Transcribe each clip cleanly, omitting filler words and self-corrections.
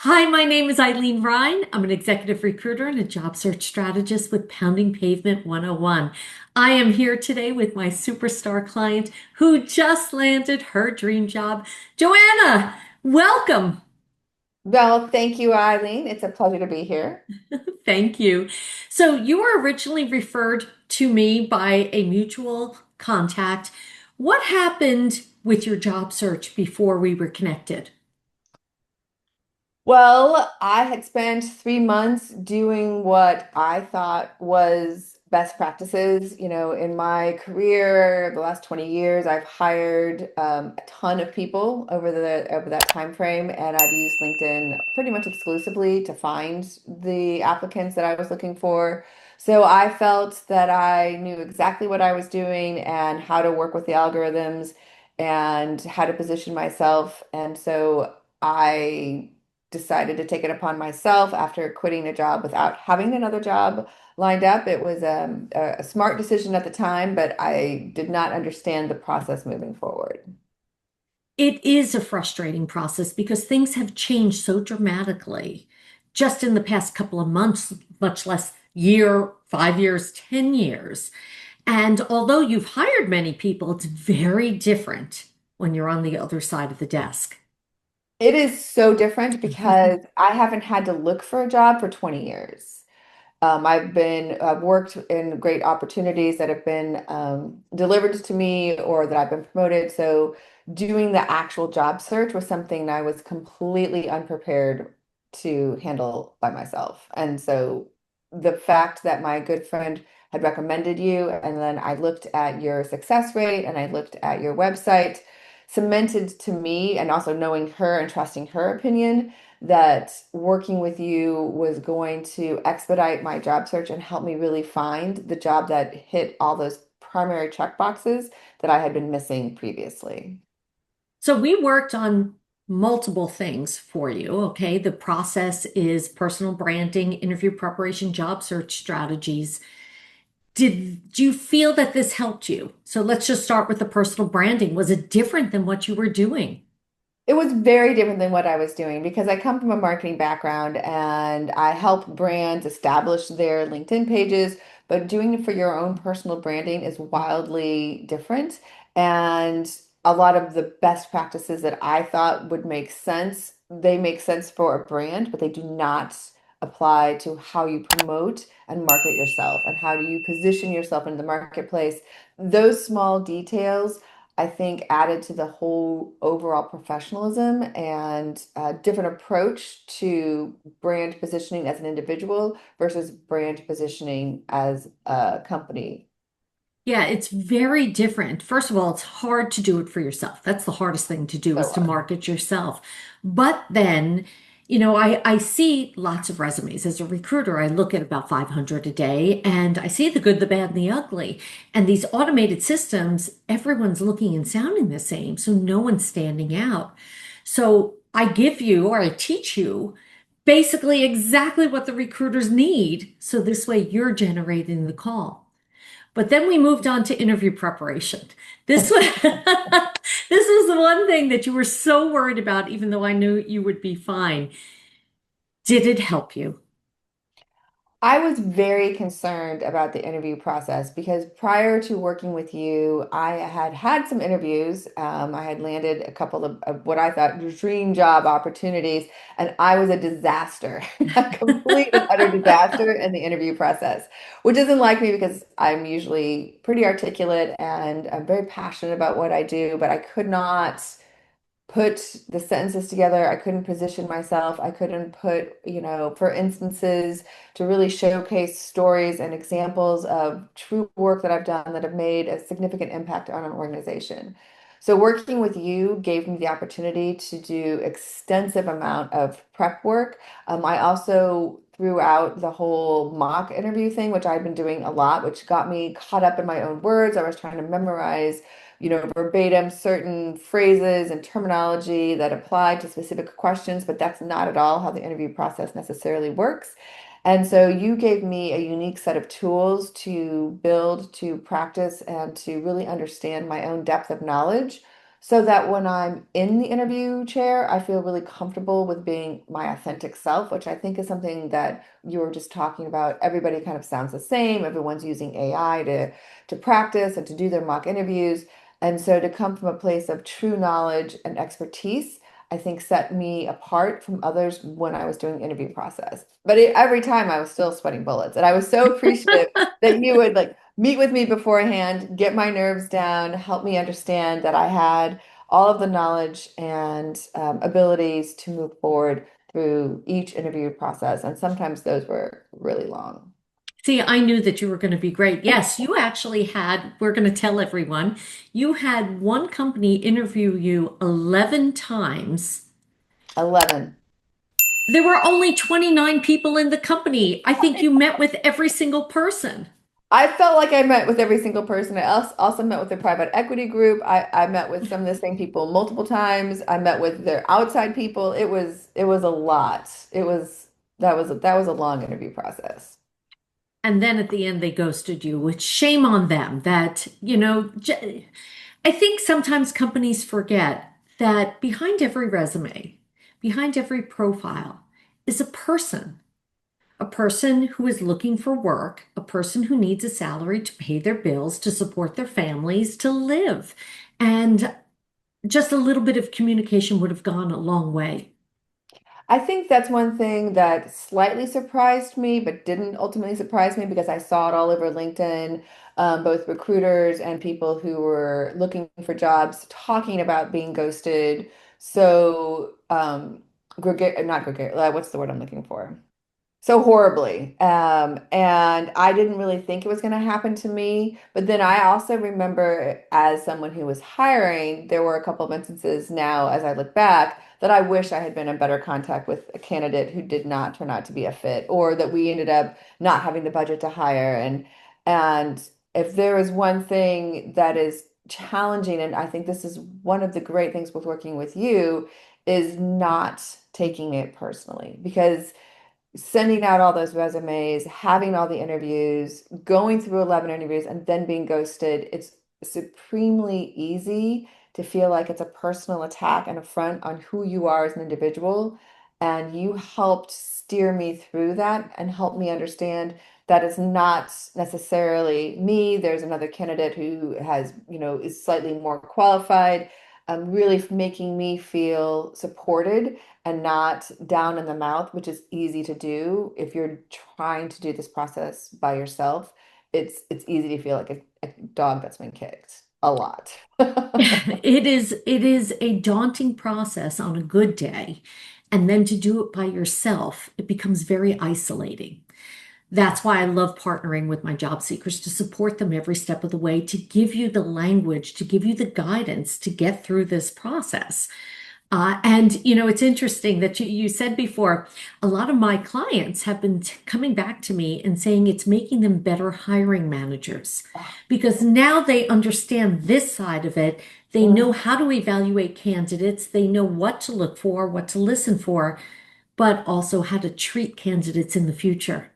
Hi, my name is Eileen Ryan. I'm an executive recruiter and a job search strategist with Pounding Pavement 101. I am here today with my superstar client who just landed her dream job. Joanna, welcome. Well, thank you, Eileen. It's a pleasure to be here. Thank you. So, you were originally referred to me by a mutual contact. What happened with your job search before we were connected? Well, I had spent 3 months doing what I thought was best practices. In my career, the last 20 years, I've hired a ton of people over that time frame, and I've used LinkedIn pretty much exclusively to find the applicants that I was looking for. So I felt that I knew exactly what I was doing and how to work with the algorithms and how to position myself. And so I decided to take it upon myself after quitting a job without having another job lined up. It was a smart decision at the time, but I did not understand the process moving forward. It is a frustrating process because things have changed so dramatically just in the past couple of months, much less year, 5 years, 10 years. And although you've hired many people, it's very different when you're on the other side of the desk. It is so different because I haven't had to look for a job for 20 years. I've worked in great opportunities that have been delivered to me or that I've been promoted. So doing the actual job search was something I was completely unprepared to handle by myself. And so the fact that my good friend had recommended you, and then I looked at your success rate and I looked at your website, cemented to me, and also knowing her and trusting her opinion that working with you was going to expedite my job search and help me really find the job that hit all those primary check boxes that I had been missing previously. So we worked on multiple things for you. Okay. The process is personal branding, interview preparation, job search strategies. Did you feel that this helped you? So let's just start with the personal branding. Was it different than what you were doing? It was very different than what I was doing because I come from a marketing background and I help brands establish their LinkedIn pages, but doing it for your own personal branding is wildly different. And a lot of the best practices that I thought would make sense, they make sense for a brand, but they do not apply to how you promote and market yourself and how do you position yourself in the marketplace. Those small details I think added to the whole overall professionalism and a different approach to brand positioning as an individual versus brand positioning as a company. Yeah, it's very different. First of all, it's hard to do it for yourself. That's the hardest thing to do is So to market yourself. But then, I see lots of resumes as a recruiter. I look at about 500 a day and I see the good, the bad, and the ugly. And these automated systems, everyone's looking and sounding the same. So no one's standing out. So I give you or I teach you basically exactly what the recruiters need. So this way you're generating the call. But then we moved on to interview preparation. This was this was the one thing that you were so worried about, even though I knew you would be fine. Did it help you? I was very concerned about the interview process because prior to working with you, I had had some interviews. I had landed a couple of what I thought dream job opportunities, and I was a disaster, a complete and utter disaster in the interview process, which isn't like me because I'm usually pretty articulate and I'm very passionate about what I do, but I could not put the sentences together. I couldn't position myself. I couldn't put, for instances to really showcase stories and examples of true work that I've done that have made a significant impact on an organization. So working with you gave me the opportunity to do extensive amount of prep work. I also threw out the whole mock interview thing, which I've been doing a lot, which got me caught up in my own words. I was trying to memorize verbatim certain phrases and terminology that apply to specific questions, but that's not at all how the interview process necessarily works. And so you gave me a unique set of tools to build, to practice, and to really understand my own depth of knowledge so that when I'm in the interview chair, I feel really comfortable with being my authentic self, which I think is something that you were just talking about. Everybody kind of sounds the same. Everyone's using AI to practice and to do their mock interviews. And so to come from a place of true knowledge and expertise, I think set me apart from others when I was doing the interview process. But every time I was still sweating bullets. And I was so appreciative that you would like meet with me beforehand, get my nerves down, help me understand that I had all of the knowledge and abilities to move forward through each interview process. And sometimes those were really long. See, I knew that you were going to be great. Yes, you actually had, we're going to tell everyone, you had one company interview you 11 times. 11. There were only 29 people in the company. I think you met with every single person. I felt like I met with every single person. I also met with the private equity group. I met with some of the same people multiple times. I met with their outside people. It was a lot. That was a long interview process. And then at the end, they ghosted you, which shame on them that, I think sometimes companies forget that behind every resume, behind every profile is a person who is looking for work, a person who needs a salary to pay their bills, to support their families, to live. And just a little bit of communication would have gone a long way. I think that's one thing that slightly surprised me, but didn't ultimately surprise me because I saw it all over LinkedIn, both recruiters and people who were looking for jobs talking about being ghosted. So, not gregarious, what's the word I'm looking for? So horribly. And I didn't really think it was going to happen to me. But then I also remember, as someone who was hiring, there were a couple of instances now, as I look back, that I wish I had been in better contact with a candidate who did not turn out to be a fit, or that we ended up not having the budget to hire. And if there is one thing that is challenging, and I think this is one of the great things with working with you, is not taking it personally because sending out all those resumes, having all the interviews, going through 11 interviews, and then being ghosted, it's supremely easy to feel like it's a personal attack and affront on who you are as an individual. And you helped steer me through that and help me understand that it's not necessarily me. There's another candidate who has, is slightly more qualified, really making me feel supported and not down in the mouth, which is easy to do if you're trying to do this process by yourself. It's easy to feel like a dog that's been kicked a lot. It is a daunting process on a good day. And then to do it by yourself, it becomes very isolating. That's why I love partnering with my job seekers to support them every step of the way, to give you the language, to give you the guidance to get through this process. It's interesting that you said before, a lot of my clients have been coming back to me and saying it's making them better hiring managers because now they understand this side of it. They know how to evaluate candidates. They know what to look for, what to listen for, but also how to treat candidates in the future.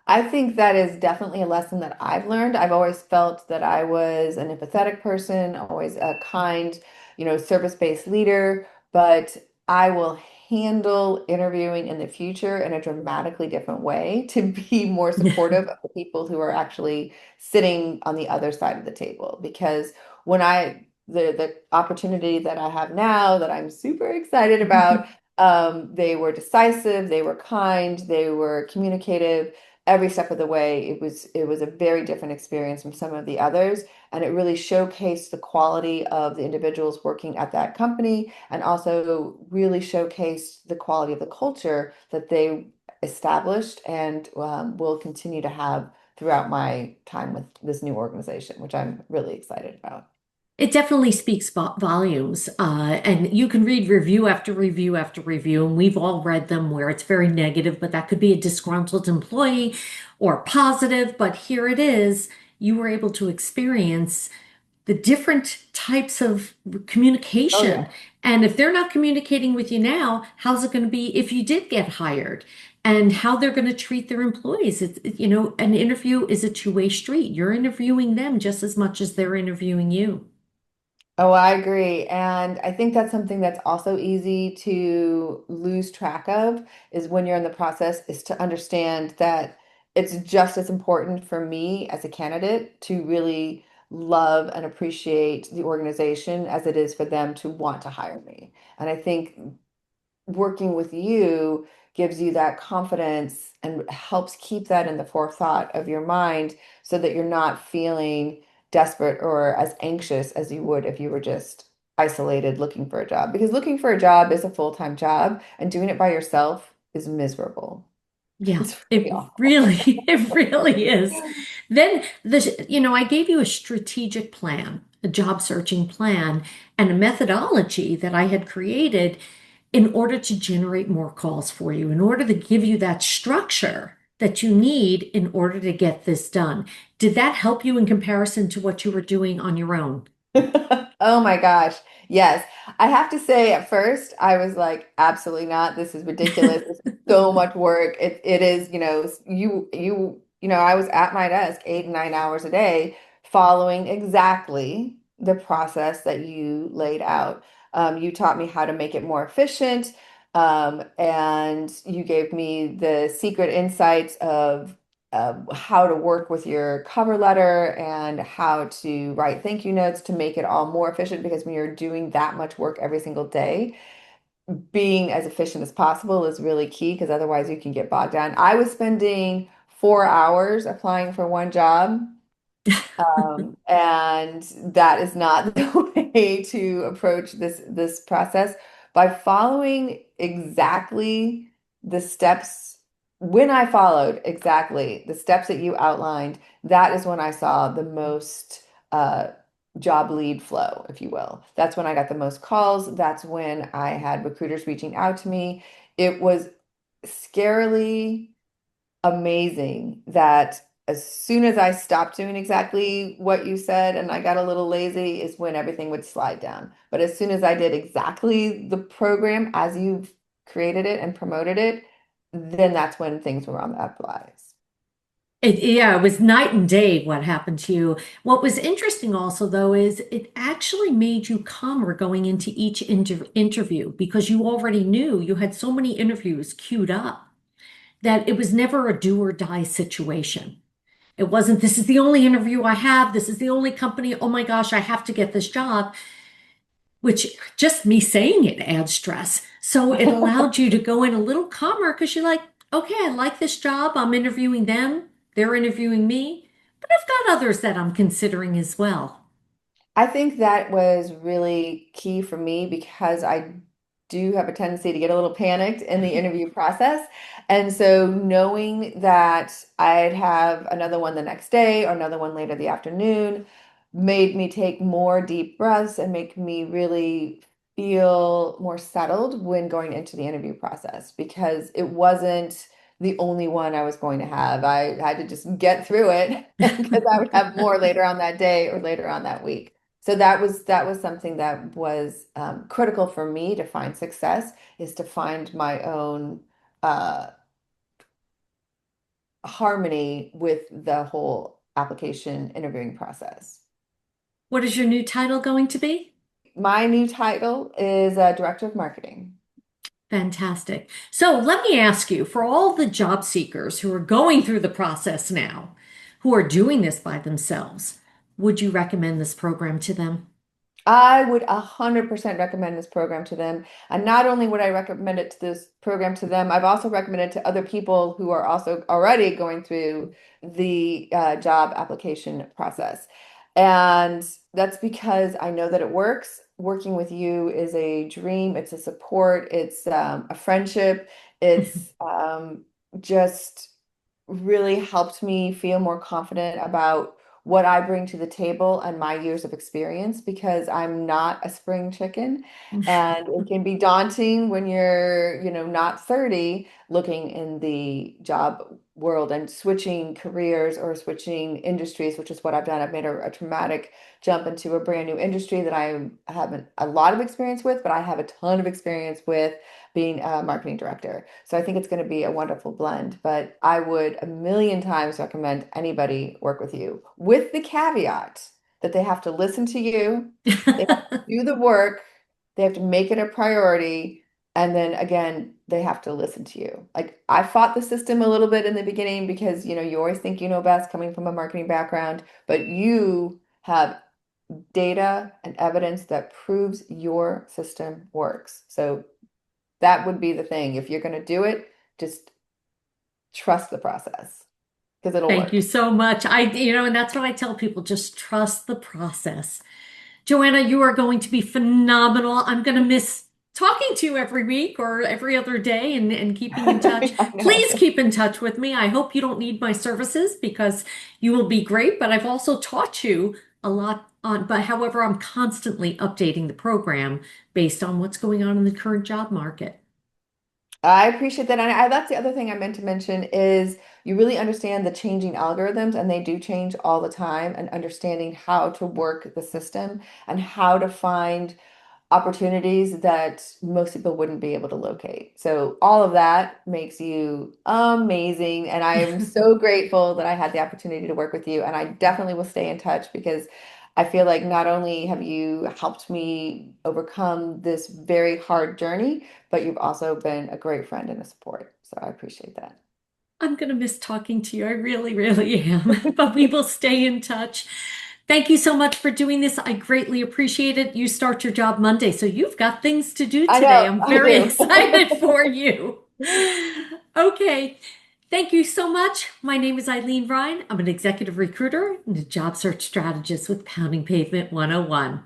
I think that is definitely a lesson that I've learned. I've always felt that I was an empathetic person, always a kind, service-based leader, but I will handle interviewing in the future in a dramatically different way to be more supportive of the people who are actually sitting on the other side of the table. Because when the opportunity that I have now that I'm super excited about, they were decisive, they were kind, they were communicative every step of the way. It was a very different experience from some of the others, and it really showcased the quality of the individuals working at that company, and also really showcased the quality of the culture that they established and will continue to have throughout my time with this new organization, which I'm really excited about. It definitely speaks volumes. And you can read review after review after review, and we've all read them where it's very negative, but that could be a disgruntled employee or positive. But here it is. You were able to experience the different types of Oh communication. yeah. And if they're not communicating with you now, how's it going to be if you did get hired? And how they're going to treat their employees. An interview is a two-way street. You're interviewing them just as much as they're interviewing you. Oh, I agree. And I think that's something that's also easy to lose track of is when you're in the process, is to understand that it's just as important for me as a candidate to really love and appreciate the organization as it is for them to want to hire me. And I think working with you gives you that confidence and helps keep that in the forethought of your mind so that you're not feeling desperate or as anxious as you would if you were just isolated looking for a job. Because looking for a job is a full-time job and doing it by yourself is miserable. Yeah, It's really it awful. really, it really is. Then I gave you a strategic plan, a job searching plan, and a methodology that I had created in order to generate more calls for you, in order to give you that structure that you need in order to get this done. Did that help you in comparison to what you were doing on your own? Oh my gosh. Yes. I have to say at first I was like, absolutely not. This is ridiculous. It's so much work. It is, I was at my desk 8 and 9 hours a day following exactly the process that you laid out. You taught me how to make it more efficient. And you gave me the secret insights of how to work with your cover letter and how to write thank you notes to make it all more efficient because when you're doing that much work every single day, being as efficient as possible is really key because otherwise you can get bogged down. I was spending 4 hours applying for one job and that is not the way to approach this process. By following exactly the steps, when I followed exactly the steps that you outlined, that is when I saw the most uh, job lead flow, if you will. That's when I got the most calls. That's when I had recruiters reaching out to me. It was scarily amazing that as soon as I stopped doing exactly what you said and I got a little lazy is when everything would slide down. But as soon as I did exactly the program as you've created it and promoted it, then that's when things were on the uprise. Yeah, it was night and day what happened to you. What was interesting also, though, is it actually made you calmer going into each interview because you already knew you had so many interviews queued up that it was never a do or die situation. It wasn't, this is the only interview I have, this is the only company, oh my gosh, I have to get this job, which just me saying it adds stress. So it allowed you to go in a little calmer because you're like, okay, I like this job. I'm interviewing them. They're interviewing me. But I've got others that I'm considering as well. I think that was really key for me because I do have a tendency to get a little panicked in the interview process. And so knowing that I'd have another one the next day or another one later the afternoon made me take more deep breaths and make me really feel more settled when going into the interview process because it wasn't the only one I was going to have. I had to just get through it because I would have more later on that day or later on that week. So that was something that was critical for me to find success is to find my own uh, harmony with the whole application interviewing process. What is your new title going to be? My new title is Director of Marketing. Fantastic. So let me ask you, for all the job seekers who are going through the process now, who are doing this by themselves, would you recommend this program to them? I would 100% recommend this program to them. And not only would I recommend it to this program to them, I've also recommended it to other people who are also already going through the job application process. And that's because I know that it works. Working with you is a dream, it's a support, it's a friendship, it's just really helped me feel more confident about what I bring to the table and my years of experience because I'm not a spring chicken. And it can be daunting when you're, not 30 looking in the job world and switching careers or switching industries, which is what I've done. I've made a traumatic jump into a brand new industry that I haven't a lot of experience with, but I have a ton of experience with being a marketing director. So I think it's going to be a wonderful blend, but I would a million times recommend anybody work with you with the caveat that they have to listen to you, they have to do the work, they have to make it a priority, and then again, they have to listen to you. Like I fought the system a little bit in the beginning because you always think you know best coming from a marketing background, but you have data and evidence that proves your system works. So that would be the thing. If you're going to do it, just trust the process because it'll Thank you work. so much. And that's what I tell people, just trust the process. Joanna, you are going to be phenomenal. I'm going to miss talking to you every week or every other day and keeping in touch. I Please know. keep in touch with me. I hope you don't need my services because you will be great, but I've also taught you a lot but however, I'm constantly updating the program based on what's going on in the current job market. I appreciate that. And that's the other thing I meant to mention is you really understand the changing algorithms, and they do change all the time, and understanding how to work the system and how to find opportunities that most people wouldn't be able to locate. So all of that makes you amazing. And I am so grateful that I had the opportunity to work with you. And I definitely will stay in touch because I feel like not only have you helped me overcome this very hard journey, but you've also been a great friend and a support. So I appreciate that. I'm going to miss talking to you. I really, really am. But we will stay in touch. Thank you so much for doing this. I greatly appreciate it. You start your job Monday, so you've got things to do I today. know, I'm I very do. excited for you. Okay. Thank you so much. My name is Eileen Ryan. I'm an executive recruiter and a job search strategist with Pounding Pavement 101.